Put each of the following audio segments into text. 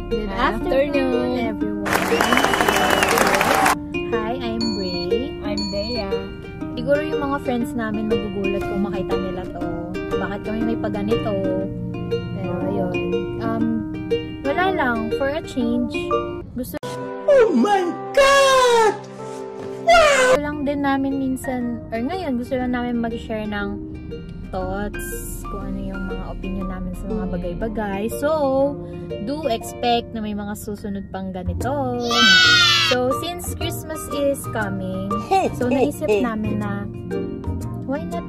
Good afternoon, everyone. Hi, I'm Bray. I'm Dea. Siguro yung mga friends namin magugulat kung makita nila to. Bakit kami may paganito? Pero ayun. Wala lang. For a change. Oh my God! Gusto lang din namin minsan, or ngayon, gusto lang namin mag-share ng thoughts, kung ano yung mga opinion namin sa mga bagay-bagay. So, do expect na may mga susunod pang ganito. So, since Christmas is coming, so naisip namin na why not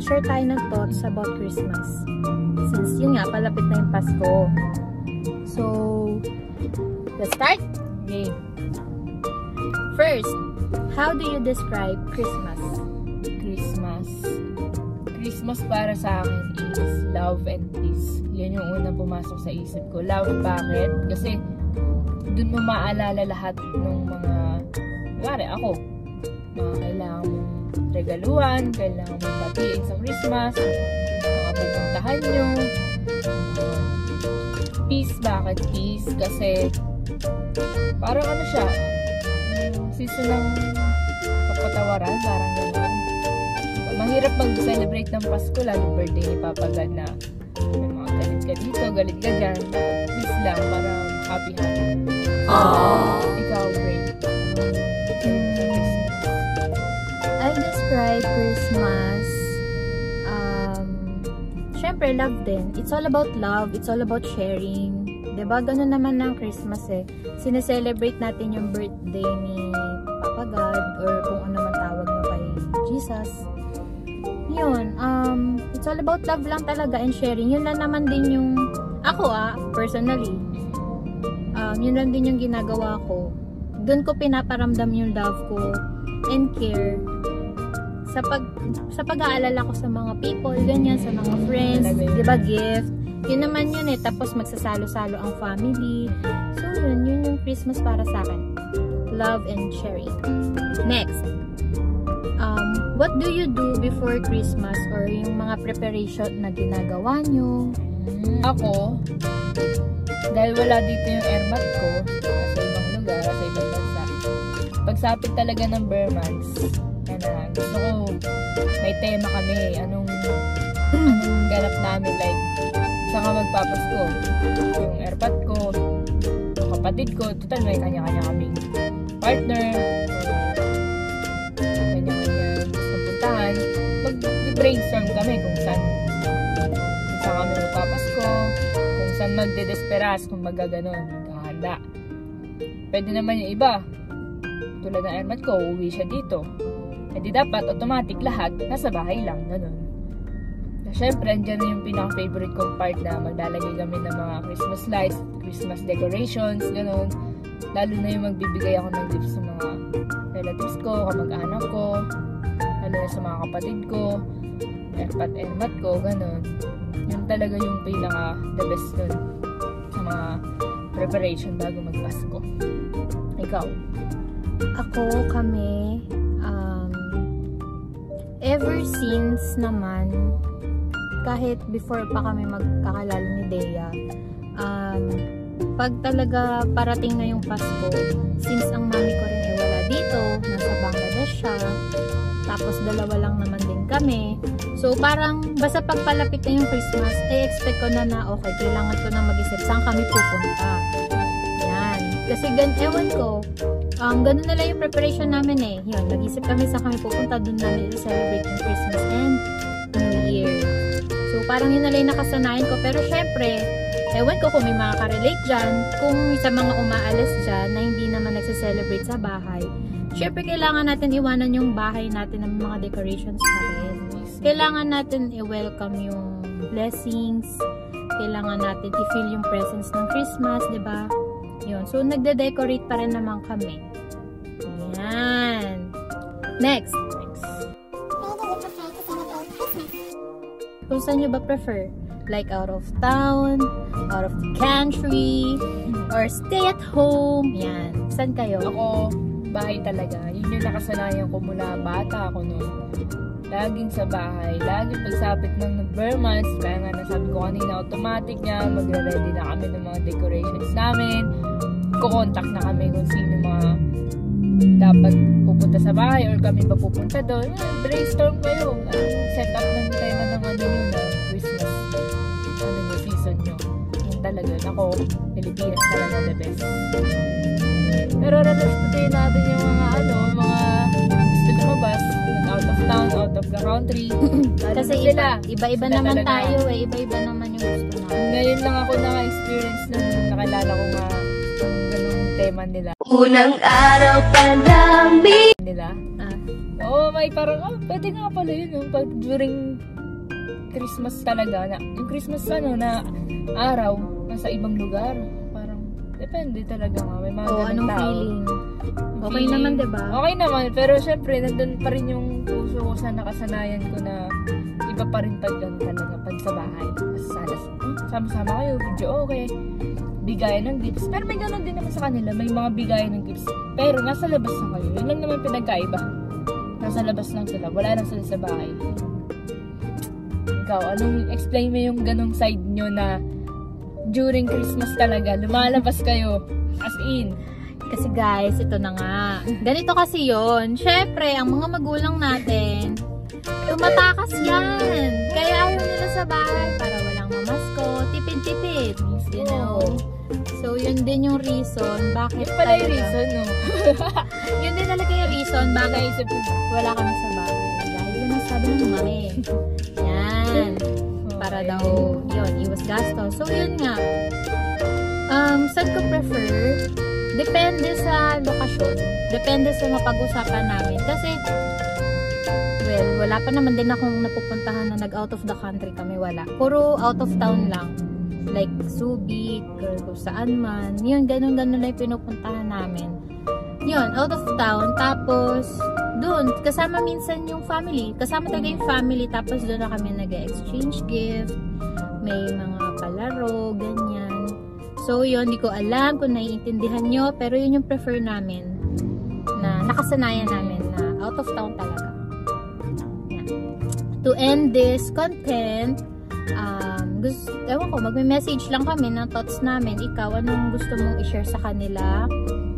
share tayo ng thoughts about Christmas? Since yun nga, palapit na yung Pasko. So, let's start? Okay. First, how do you describe Christmas? Christmas para sa akin is love and peace. Yun yung unang pumasok sa isip ko. Love, bakit? Kasi dun mo maalala lahat ng mga, kunwari ako, mga kailangan mong regaluhan, kailangan mong batiin sa Christmas, mga pupuntahan nyo. Peace, bakit peace? Kasi parang ano siya, season ng kapatawaran, parang gano'n. Mahirap mag-celebrate ng Pasko, lalo birthday ni Papa God na may mga galit ka dito, galit ka dyan. Peace lang, parang happy. Ikaw, Bray. I describe Christmas, syempre love din. It's all about love, it's all about sharing. Diba? Ganun naman ng Christmas eh. Sineselebrate natin yung birthday ni Papa God or kung ano man tawag nyo kay Jesus. Yun, it's all about love lang talaga and sharing. Yun lang naman din yung, ako personally, yun lang din yung ginagawa ko. Doon ko pinaparamdam yung love ko and care sa pag-aalala ko sa mga people, ganyan, sa mga friends, diba, gift. Yun naman yun eh, tapos magsasalo-salo ang family. So yun yung Christmas para sa akin. Love and sharing. Next. What do you do before Christmas or yung mga preparation na ginagawa nyo? Ako, dahil wala dito yung airmat ko, sa ibang lugar, sa ibang bansa, pagsapit talaga ng bare months, gusto ko, may tema kami, anong ganap namin, like, saan ka magpapasko? Yung airpat ko, yung kapatid ko, total may kanya-kanya kaming partner, mag-brainstorm kami kung saan kami magpapasko, kung saan magdedesperas, kung magaganon, maghahanda. Pwede naman yung iba, tulad ng airmat ko, uuwi siya dito. E di dapat automatic lahat, nasa bahay lang, ganon. Siyempre, andyan na yung pinaka-favorite kong part na maglalagay kami ng mga Christmas lights, Christmas decorations, ganon. Lalo na yung magbibigay ako ng gifts sa mga relatives ko, kamag-anak ko, lalo na sa mga kapatid ko, airmat ko, ganon. Yun talaga yung pinaka-the best nun sa mga preparation bago mag-Pasko. Ikaw? Ako, kami, ever since naman, kahit before pa kami magkakalala ni Dea, pag talaga parating na yung Pasko, since ang mami ko rin wala dito, nasa Bangladesh siya, tapos dalawa lang naman din kami. So, parang, basta pagpalapit na yung Christmas, expect ko na okay, kailangan ko na mag-isip saan kami pupunta. Yan. Kasi, ewan ko, ganun na lang yung preparation namin eh. Yun, nag-isip kami saan kami pupunta, dun namin i-celebrate yung Christmas and New Year. So, parang yun na lang yung nakasanayan ko. Pero, syempre, ewan ko kung may makaka-relate dyan, kung sa mga umaalis dyan na hindi naman nagsa-celebrate sa bahay. Syempre, kailangan natin iwanan yung bahay natin ng mga decorations pa rin. Kailangan natin i-welcome yung blessings. Kailangan natin i-feel yung presence ng Christmas, diba? Yun. So, nagde-decorate pa rin naman kami. Ayan. Next. Kung saan nyo ba prefer? Like out of town, out of the country, or stay at home. Yan. Saan kayo? Ako, bahay talaga. Yun yung nakasanayan ko mula bata ako noon. laging sa bahay, laging pagsapit ng Burmans, kaya nga nasabi ko kanina, automatic niya, magre-ready na kami ng mga decorations namin, kukontak na kami kung sino mga dapat pupunta sa bahay or kami pa pupunta doon. Brainstorm kayo, set up ng tema ng ano nyo na Christmas, ano nyo, season nyo. Yun talaga, ako, Pilipinas talaga the best. Pero relasputin natin yung mga ano, mga gusto lumabas, out of town, out of the country. Kasi iba-iba naman tayo eh. Iba-iba naman yung gusto natin. Ngayon lang ako naka-experience nung nakilala ko nga yung ganung tema nila. Unang araw pa lang nila. Oo, may parang, pwede nga pala yun. Yung pag during Christmas talaga, na, yung Christmas ano, na araw, nasa ibang lugar. Parang, depende talaga nga. May mga ganung anong tao. feeling? Okay naman, diba? Okay naman, pero syempre, nandun pa rin yung puso ko sa nakasanayan ko na iba pa rin pag talaga, pag sa bahay. Sama-sama kayo, video okay. Bigayan ng gifts. Pero may gano'n din naman sa kanila, may mga bigayan ng gifts. Pero nasa labas na kayo. Yun lang naman pinagkaiba. Nasa labas lang sila. Wala lang sila sa bahay. Ikaw, anong explain mo yung ganong side nyo na during Christmas talaga, lumalabas kayo? As in. Kasi guys, ito na nga. Ganito kasi yon. Syempre, ang mga magulang natin, tumatakas yan. Kaya ayaw nila sa bahay para walang mamasko. Tipid-tipid. You know? So, yun din yung reason. Bakit yun pala yung reason, no? Yun din talaga yung reason. Bakit wala kami sa bahay. Dahil yun ang sabi ng mami. Yan. Para daw, yun, iwas gastos. So, yun nga. Saan ko prefer? Depende sa lokasyon. Depende sa mapag-usapan namin. Kasi, well, wala pa naman din akong napupuntahan na nag-out of the country kami. Wala. Puro out of town lang. Like, Subic, or kung saan man. Yun, ganun-ganun na yung pinupuntahan namin. Yun, out of town. Tapos, dun, kasama minsan yung family. Kasama talaga yung family. Tapos, dun na kami nag-exchange gift. May mga palaro, ganyan. So, yun, di ko alam kung naiintindihan nyo, pero yun yung prefer namin na nakasanayan namin na out of town talaga. Yan. To end this content, ewan ko, magme-message lang kami ng thoughts namin. Ikaw, anong gusto mong i-share sa kanila?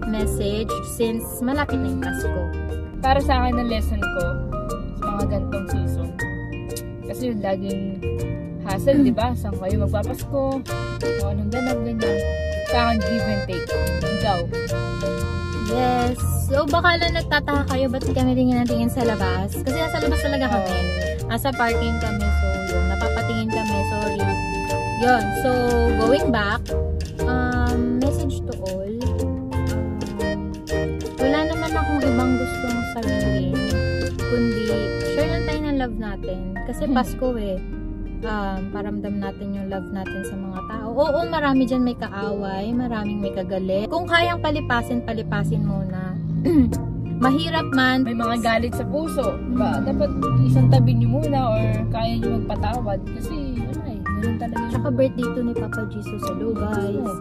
Message, since malapit na yung Pasko. Para sa akin, ang lesson ko sa mga gantong season. Kasi yung laging hassle, di ba? Saan kayo magpapasko? O anong ganap, ganyan. Sa akin, give and take. Ikaw. Yes. So, baka lang nagtataka kayo, ba't kami tingin sa labas? Kasi nasa labas talaga kami. Nasa parking kami. So, yun. Napapatingin kami. Sorry. Yun. So, going back, message to all. Wala naman akong ibang gustong sabihin. Kundi, share lang tayo ng love natin. Kasi Pasko eh. Paramdam natin yung love natin sa mga tao. Oo, marami dyan may kaaway, maraming may kagalit. Kung kayang palipasin muna. Mahirap man. May mga galit sa puso. Diba? Dapat isang tabi nyo muna or kaya nyo magpatawad. Kasi, ganun talaga. Tsaka birthday to ni Papa Jesus. Hello guys.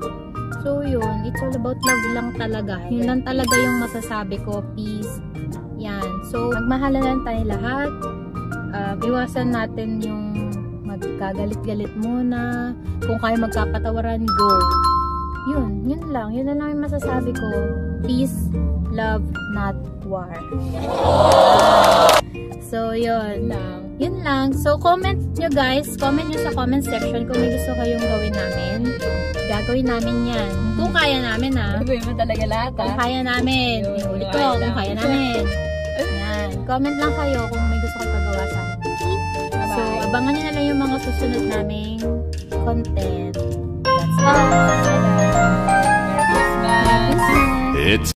So yun, it's all about love lang talaga. Yun lang talaga yung masasabi ko. Peace. Yan. So, magmahalan lang tayo lahat. Iwasan natin yung magkagalit-galit muna. Kung kaya magkapatawaran, go. Yun lang. Yun na lang yung masasabi ko. Peace, love, not war. So, yun lang. So, comment nyo guys. Comment nyo sa comment section kung may gusto kayong gawin namin. Gagawin namin yan. Kung kaya namin, ha. Gagawin mo talaga lahat, ha. Kung kaya namin. Huli ko, kung kaya namin. Yan. Comment lang kayo kung may gusto kayong pagawa sa amin. So, abangan nyo na lang yung mga susunod naming content. That's all. Merry Christmas! It's